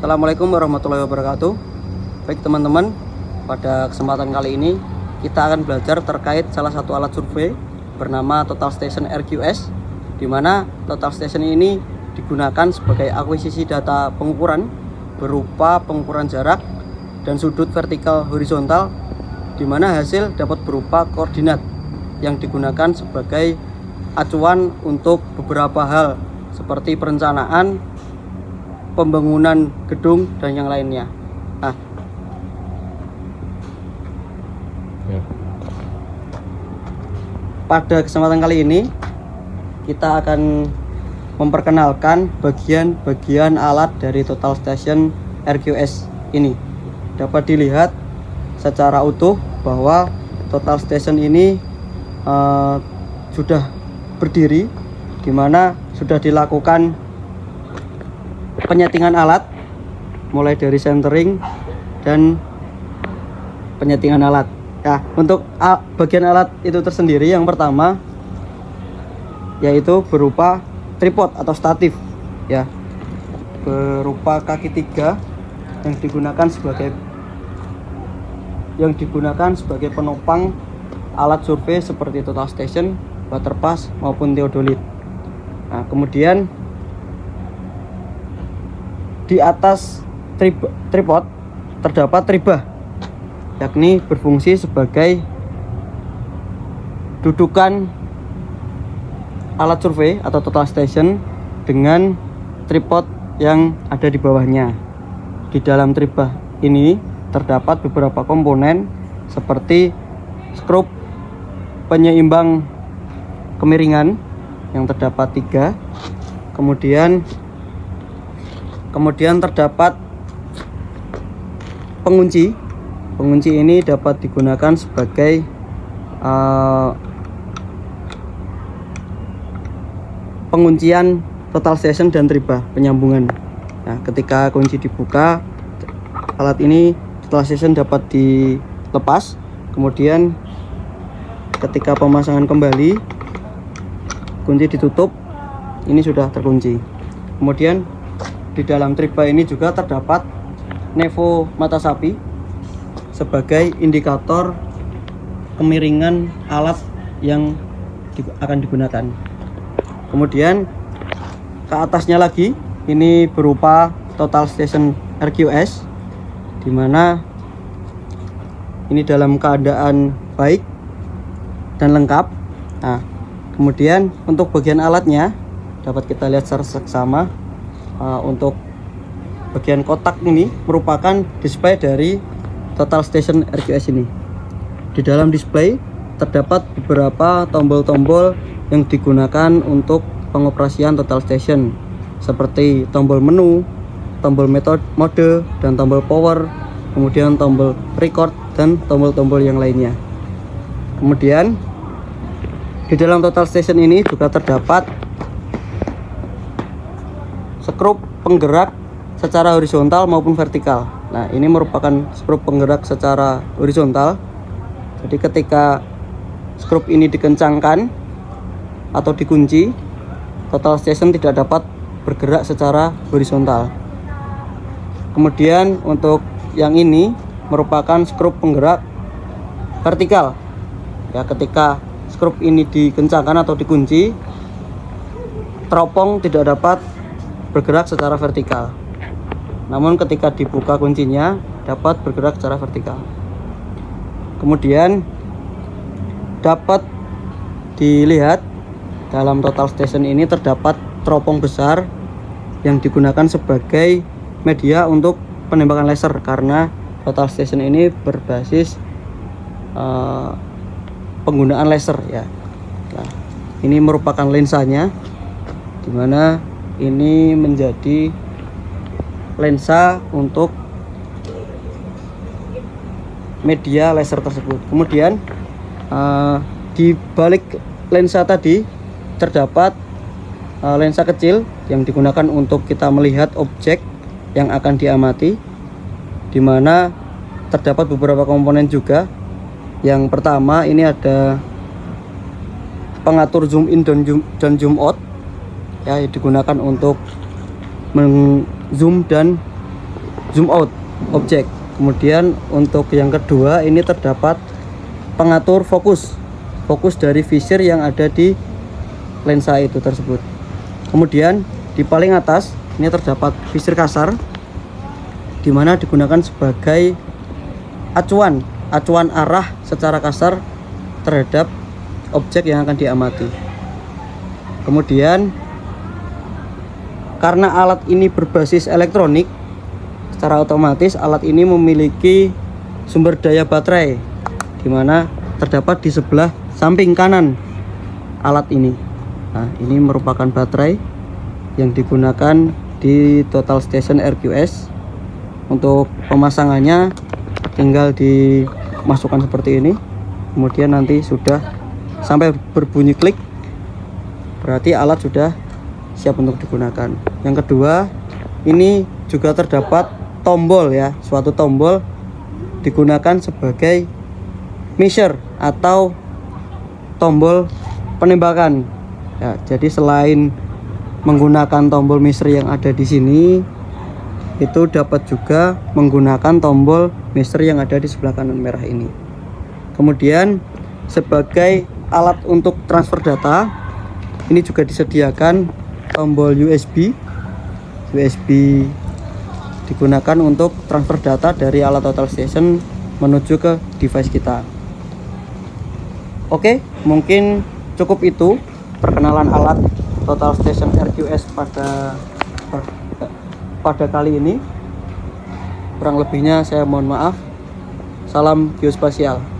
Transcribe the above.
Assalamualaikum warahmatullahi wabarakatuh. Baik teman-teman, pada kesempatan kali ini kita akan belajar terkait salah satu alat survei bernama Total Station RQS, di mana Total Station ini digunakan sebagai akuisisi data pengukuran berupa pengukuran jarak dan sudut vertikal horizontal, di mana hasil dapat berupa koordinat yang digunakan sebagai acuan untuk beberapa hal seperti perencanaan, pembangunan gedung, dan yang lainnya. Nah, pada kesempatan kali ini kita akan memperkenalkan bagian-bagian alat dari Total Station RQS ini. Dapat dilihat secara utuh bahwa Total Station ini sudah berdiri, di mana sudah dilakukan penyetingan alat mulai dari centering dan penyetingan alat. Nah, untuk bagian alat itu tersendiri, yang pertama yaitu berupa tripod atau statif, ya, berupa kaki 3 yang digunakan sebagai penopang alat survei seperti Total Station, waterpass maupun theodolite. Nah, kemudian di atas tripod terdapat tribah, yakni berfungsi sebagai dudukan alat survei atau Total Station dengan tripod yang ada di bawahnya. Di dalam tribah ini terdapat beberapa komponen seperti skrup penyeimbang kemiringan yang terdapat 3, kemudian terdapat pengunci. Pengunci ini dapat digunakan sebagai penguncian Total Station dan tribah penyambungan. Nah, ketika kunci dibuka, alat ini Total Station dapat dilepas. Kemudian ketika pemasangan kembali, kunci ditutup, ini sudah terkunci. Kemudian di dalam tribah ini juga terdapat nevo mata sapi sebagai indikator kemiringan alat yang akan digunakan. Kemudian ke atasnya lagi, ini berupa Total Station RQS, di mana ini dalam keadaan baik dan lengkap. Nah, kemudian untuk bagian alatnya dapat kita lihat secara seksama. Untuk bagian kotak ini merupakan display dari Total Station RQS ini. Di dalam display terdapat beberapa tombol-tombol yang digunakan untuk pengoperasian Total Station, seperti tombol menu, tombol mode, dan tombol power, kemudian tombol record, dan tombol-tombol yang lainnya. Kemudian di dalam Total Station ini juga terdapat skrup penggerak secara horizontal maupun vertikal. Nah, ini merupakan skrup penggerak secara horizontal. Jadi ketika skrup ini dikencangkan atau dikunci, Total Station tidak dapat bergerak secara horizontal. Kemudian untuk yang ini merupakan skrup penggerak vertikal. Ya, ketika skrup ini dikencangkan atau dikunci, teropong tidak dapat bergerak secara vertikal. Namun ketika dibuka kuncinya dapat bergerak secara vertikal. Kemudian dapat dilihat dalam Total Station ini terdapat teropong besar yang digunakan sebagai media untuk penembakan laser, karena Total Station ini berbasis penggunaan laser, ya. Nah, ini merupakan lensanya, dimana ini menjadi lensa untuk media laser tersebut. Kemudian di balik lensa tadi terdapat lensa kecil yang digunakan untuk kita melihat objek yang akan diamati, di mana terdapat beberapa komponen juga. Yang pertama, ini ada pengatur zoom in dan zoom out, ya, digunakan untuk zoom dan zoom out objek. Kemudian untuk yang kedua ini terdapat pengatur fokus dari visir yang ada di lensa itu tersebut. Kemudian di paling atas ini terdapat visir kasar, di mana digunakan sebagai acuan arah secara kasar terhadap objek yang akan diamati. Kemudian karena alat ini berbasis elektronik, secara otomatis alat ini memiliki sumber daya baterai, di mana terdapat di sebelah samping kanan alat ini. Nah, ini merupakan baterai yang digunakan di Total Station RQS. Untuk pemasangannya tinggal dimasukkan seperti ini, kemudian nanti sudah sampai berbunyi klik, berarti alat sudah siap untuk digunakan. Yang kedua, ini juga terdapat tombol ya, suatu tombol digunakan sebagai measure atau tombol penembakan ya. Jadi selain menggunakan tombol measure yang ada di sini, itu dapat juga menggunakan tombol measure yang ada di sebelah kanan merah ini. Kemudian sebagai alat untuk transfer data, ini juga disediakan tombol USB digunakan untuk transfer data dari alat Total Station menuju ke device kita. Oke, mungkin cukup itu perkenalan alat Total Station RQS pada kali ini. Kurang lebihnya saya mohon maaf. Salam geospasial.